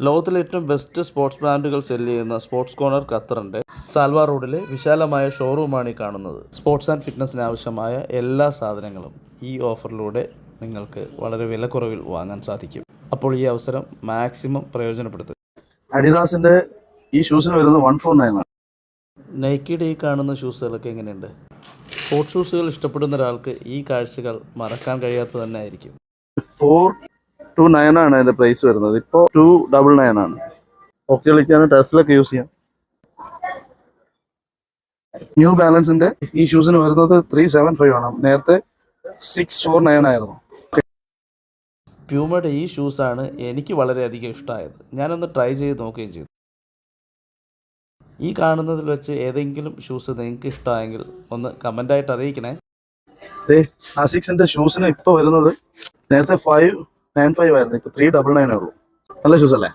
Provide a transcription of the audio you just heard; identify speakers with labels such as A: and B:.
A: ലോകത്തിലെ ഏറ്റവും best sports ബ്രാൻഡുകൾ സെല്ല് ചെയ്യുന്ന സ്പോർട്സ് കോർണർ ഖത്തറിൻ്റെ സാൽവ റോഡിലെ വിശാലമായ ഷോറൂമാണ് ഈ കാണുന്നത്. സ്പോർട്സ് ആൻഡ് ഫിറ്റ്നസിന് ആവശ്യമായ എല്ലാ സാധനങ്ങളും ഈ ഓഫറിലൂടെ നിങ്ങൾക്ക് വളരെ വിലക്കുറവിൽ വാങ്ങാൻ സാധിക്കും. അപ്പോൾ ഈ അവസരം മാക്സിമം പ്രയോജനപ്പെടുത്തുക.
B: അഡിഡാസിന്റെ ഈ ഷൂസിന് വരുന്നത് 149 ആണ്.
A: നൈക്കിയുടെ ഈ കാണുന്ന ഷൂസുകളൊക്കെ എങ്ങനെയുണ്ട്? സ്പോർട്സ് ഷൂസുകൾ ഇഷ്ടപ്പെടുന്ന ഒരാൾക്ക് ഈ കാഴ്ചകൾ മറക്കാൻ കഴിയാത്ത തന്നെ ആയിരിക്കും.
B: 429 ആണ് അതിന്റെ പ്രൈസ് വരുന്നത്. ഇപ്പോൾ 299 ആണ്. ഹോക്കി കളിക്കാൻ ടർഫിലൊക്കെ യൂസ് ചെയ്യാം. ന്യൂ ബാലൻസിന്റെ ഈ ഷൂസിന് വരുന്നത് 375 ആണ്. നേരത്തെ 649 ആയിരുന്നു.
A: പ്യൂമയുടെ ഈ ഷൂസാണ് എനിക്ക് വളരെയധികം ഇഷ്ടമായത്. ഞാനൊന്ന് ട്രൈ ചെയ്ത് നോക്കുകയും ചെയ്തു. ഈ കാണുന്നതിൽ വെച്ച് ഏതെങ്കിലും ഷൂസ് നിങ്ങൾക്ക് ഇഷ്ടമായെങ്കിൽ ഒന്ന് കമൻ്റായിട്ട് അറിയിക്കണേ.
B: ആസിക്സിന്റെ ഷൂസിന് ഇപ്പോൾ വരുന്നത് നേരത്തെ 595 ആയിരുന്നു, ഇപ്പോൾ 399 ഉള്ളൂ. നല്ല ഷൂസ് അല്ലേ?